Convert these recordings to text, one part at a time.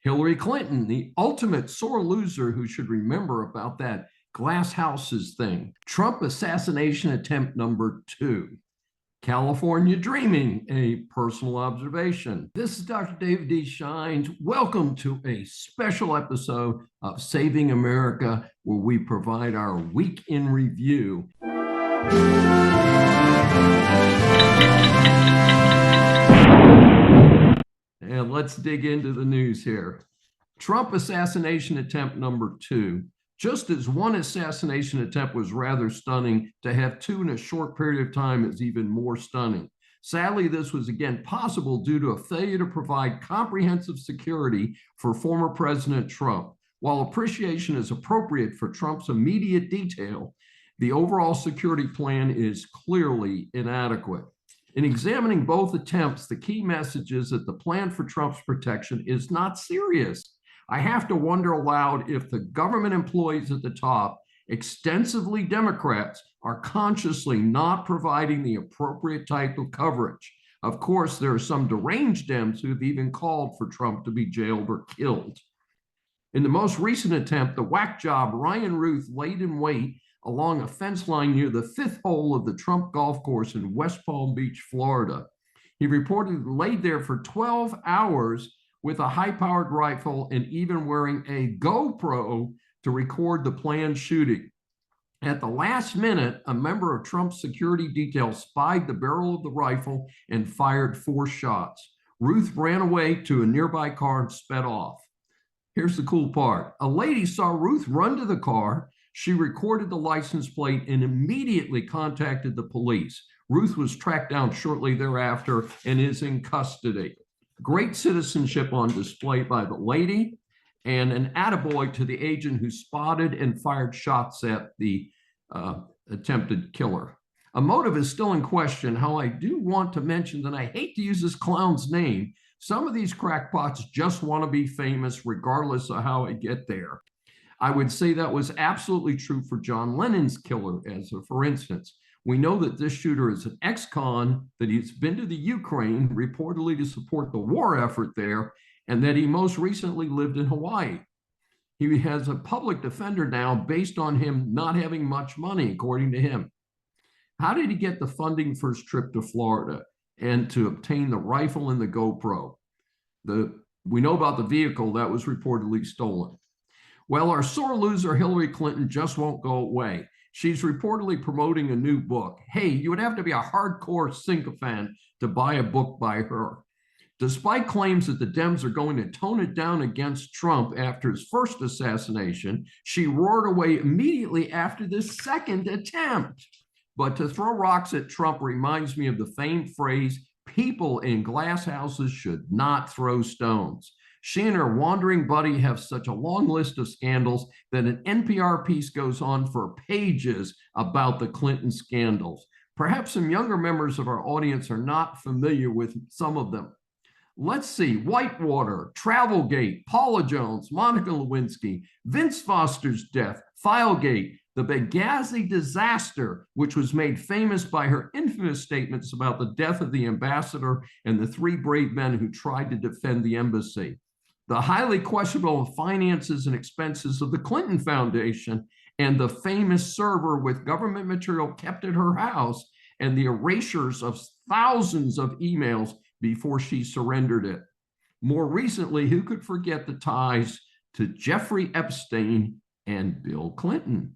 Hillary Clinton, the ultimate sore loser who should remember about that glass houses thing. Trump assassination attempt number 2. California dreaming, a personal observation. This is Dr. David D. Shines. Welcome to a special episode of Saving America, where we provide our week in review. And let's dig into the news here. Trump assassination attempt number 2. Just as one assassination attempt was rather stunning, to have 2 in a short period of time is even more stunning. Sadly, this was again possible due to a failure to provide comprehensive security for former President Trump. While appreciation is appropriate for Trump's immediate detail, the overall security plan is clearly inadequate. In examining both attempts, the key message is that the plan for Trump's protection is not serious. I have to wonder aloud if the government employees at the top, extensively Democrats, are consciously not providing the appropriate type of coverage. Of course, there are some deranged Dems who have even called for Trump to be jailed or killed. In the most recent attempt, the whack job Ryan Ruth laid in wait along a fence line near the 5th hole of the Trump golf course in West Palm Beach, Florida. He reportedly laid there for 12 hours with a high-powered rifle and even wearing a GoPro to record the planned shooting. At the last minute, a member of Trump's security detail spied the barrel of the rifle and fired 4 shots. Ruth ran away to a nearby car and sped off. Here's the cool part. A lady saw Ruth run to the car. She recorded the license plate and immediately contacted the police. Ruth was tracked down shortly thereafter and is in custody. Great citizenship on display by the lady, and an attaboy to the agent who spotted and fired shots at the attempted killer. A motive is still in question. How I do want to mention that I hate to use this clown's name. Some of these crackpots just want to be famous regardless of how I get there. I would say that was absolutely true for John Lennon's killer, for instance. We know that this shooter is an ex-con, that he's been to the Ukraine, reportedly to support the war effort there, and that he most recently lived in Hawaii. He has a public defender now based on him not having much money, according to him. How did he get the funding for his trip to Florida and to obtain the rifle and the GoPro? We know about the vehicle that was reportedly stolen. Well, our sore loser Hillary Clinton just won't go away. She's reportedly promoting a new book. Hey, you would have to be a hardcore sycophant to buy a book by her. Despite claims that the Dems are going to tone it down against Trump after his first assassination, she roared away immediately after this second attempt. But to throw rocks at Trump reminds me of the famed phrase, people in glass houses should not throw stones. She and her wandering buddy have such a long list of scandals that an NPR piece goes on for pages about the Clinton scandals. Perhaps some younger members of our audience are not familiar with some of them. Let's see: Whitewater, Travelgate, Paula Jones, Monica Lewinsky, Vince Foster's death, Filegate, the Benghazi disaster, which was made famous by her infamous statements about the death of the ambassador and the 3 brave men who tried to defend the embassy. The highly questionable finances and expenses of the Clinton Foundation, and the famous server with government material kept at her house, and the erasures of thousands of emails before she surrendered it. More recently, who could forget the ties to Jeffrey Epstein and Bill Clinton?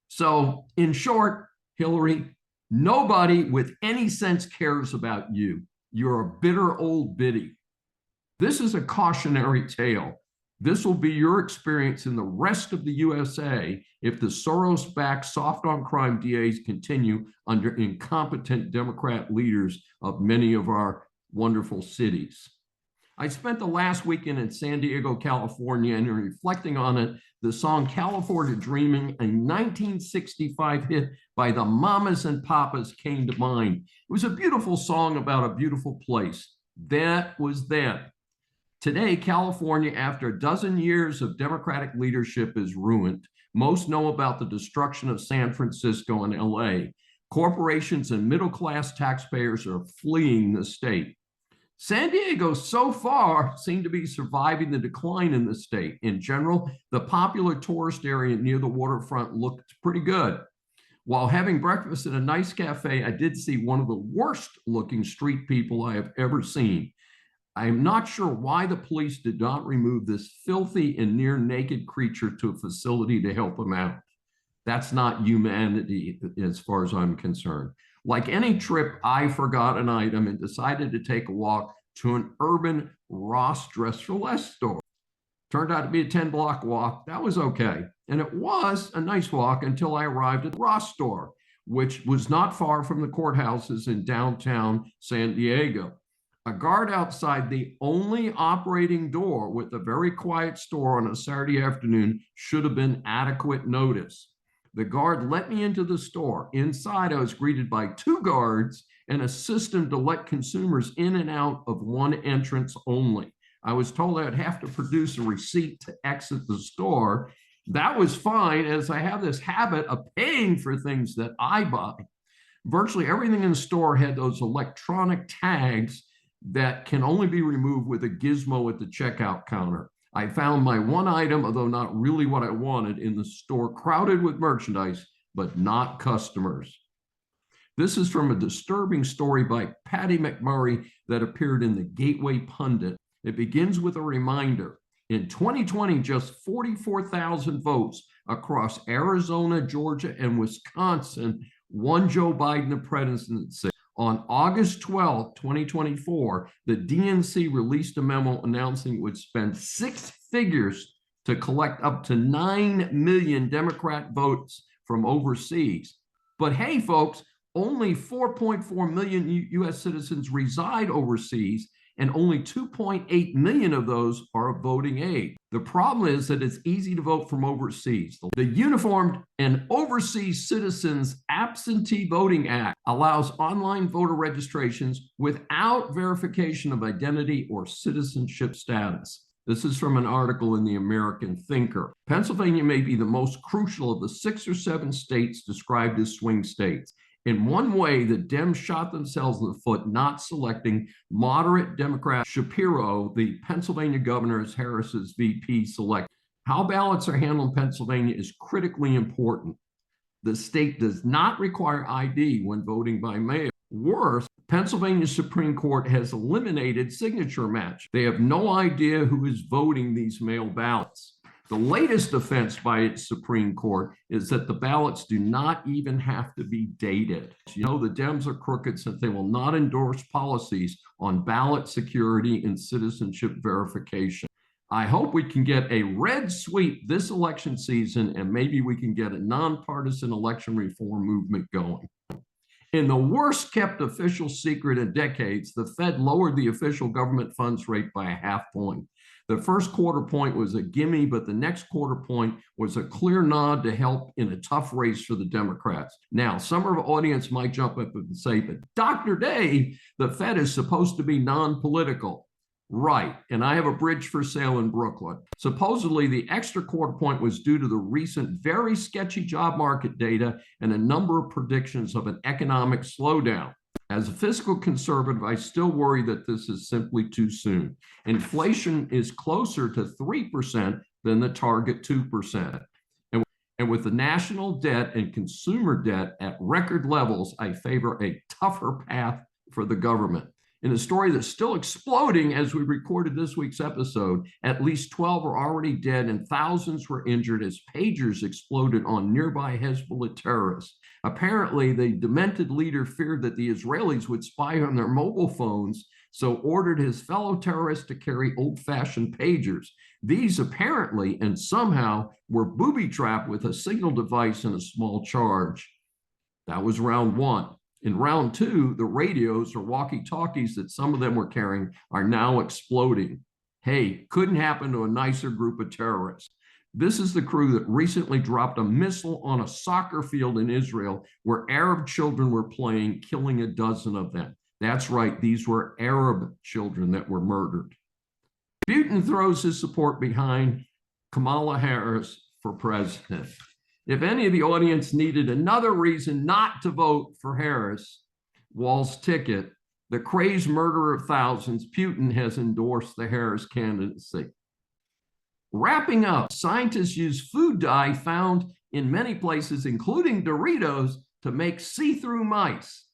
So, in short, Hillary, nobody with any sense cares about you. You're a bitter old biddy. This is a cautionary tale. This will be your experience in the rest of the USA if the Soros-backed soft-on-crime DAs continue under incompetent Democrat leaders of many of our wonderful cities. I spent the last weekend in San Diego, California, and in reflecting on it, the song California Dreaming, a 1965 hit by the Mamas and Papas, came to mind. It was a beautiful song about a beautiful place. That was then. Today, California, after a dozen years of Democratic leadership, is ruined. Most know about the destruction of San Francisco and LA. Corporations and middle-class taxpayers are fleeing the state. San Diego so far seemed to be surviving the decline in the state. In general, the popular tourist area near the waterfront looked pretty good. While having breakfast at a nice cafe, I did see one of the worst looking street people I have ever seen. I am not sure why the police did not remove this filthy and near naked creature to a facility to help him out. That's not humanity as far as I'm concerned. Like any trip, I forgot an item and decided to take a walk to an urban Ross Dress for Less store. Turned out to be a 10-block walk. That was okay. And it was a nice walk until I arrived at the Ross store, which was not far from the courthouses in downtown San Diego. A guard outside the only operating door with a very quiet store on a Saturday afternoon should have been adequate notice. The guard let me into the store. Inside, I was greeted by two guards and a system to let consumers in and out of one entrance only. I was told I'd have to produce a receipt to exit the store. That was fine, as I have this habit of paying for things that I buy. Virtually everything in the store had those electronic tags that can only be removed with a gizmo at the checkout counter. I found my one item, although not really what I wanted, in the store crowded with merchandise, but not customers. This is from a disturbing story by Patty McMurray that appeared in the Gateway Pundit. It begins with a reminder. In 2020, just 44,000 votes across Arizona, Georgia, and Wisconsin won Joe Biden the presidency. On August 12, 2024, the DNC released a memo announcing it would spend six figures to collect up to 9 million Democrat votes from overseas. But hey, folks, only 4.4 million U.S. citizens reside overseas, and only 2.8 million of those are of voting age. The problem is that it's easy to vote from overseas. The Uniformed and Overseas Citizens Absentee Voting Act allows online voter registrations without verification of identity or citizenship status. This is from an article in the American Thinker. Pennsylvania may be the most crucial of the 6 or 7 states described as swing states. In one way, the Dems shot themselves in the foot not selecting moderate Democrat Shapiro, the Pennsylvania governor, as Harris's VP select. How ballots are handled in Pennsylvania is critically important. The state does not require ID when voting by mail. Worse, Pennsylvania Supreme Court has eliminated signature match. They have no idea who is voting these mail ballots. The latest offense by its Supreme Court is that the ballots do not even have to be dated. You know, the Dems are crooked since they will not endorse policies on ballot security and citizenship verification. I hope we can get a red sweep this election season, and maybe we can get a nonpartisan election reform movement going. In the worst kept official secret in decades, the Fed lowered the official government funds rate by a half point. The first quarter point was a gimme, but the next quarter point was a clear nod to help in a tough race for the Democrats. Now, some of our audience might jump up and say, but Dr. Dave, the Fed is supposed to be non-political. Right, and I have a bridge for sale in Brooklyn. Supposedly, the extra quarter point was due to the recent very sketchy job market data and a number of predictions of an economic slowdown. As a fiscal conservative, I still worry that this is simply too soon. Inflation is closer to 3% than the target 2%. And with the national debt and consumer debt at record levels, I favor a tougher path for the government. In a story that's still exploding as we recorded this week's episode, at least 12 are already dead and thousands were injured as pagers exploded on nearby Hezbollah terrorists. Apparently, the demented leader feared that the Israelis would spy on their mobile phones, so ordered his fellow terrorists to carry old-fashioned pagers. These apparently and somehow were booby-trapped with a signal device and a small charge. That was round one. In round two, the radios or walkie-talkies that some of them were carrying are now exploding. Hey, couldn't happen to a nicer group of terrorists. This is the crew that recently dropped a missile on a soccer field in Israel where Arab children were playing, killing a dozen of them. That's right, these were Arab children that were murdered. Putin throws his support behind Kamala Harris for president. If any of the audience needed another reason not to vote for Harris, Wall's ticket, The crazed murderer of thousands, Putin has endorsed the Harris candidacy. Wrapping up, scientists use food dye found in many places, including Doritos, to make see-through mice.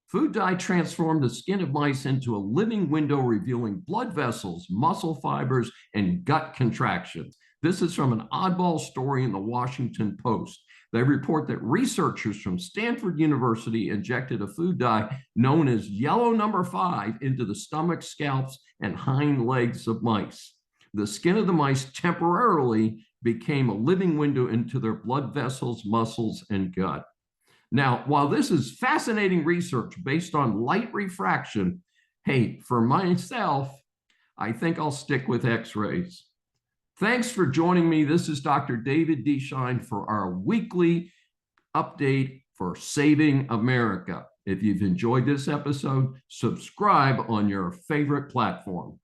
Food dye transformed the skin of mice into a living window, revealing blood vessels, muscle fibers, and gut contractions. This is from an oddball story in the Washington Post. They report that researchers from Stanford University injected a food dye known as yellow number 5 into the stomach, scalps, and hind legs of mice. The skin of the mice temporarily became a living window into their blood vessels, muscles, and gut. Now, while this is fascinating research based on light refraction, hey, for myself, I think I'll stick with X-rays. Thanks for joining me. This is Dr. David D. Shine for our weekly update for Saving America. If you've enjoyed this episode, subscribe on your favorite platform.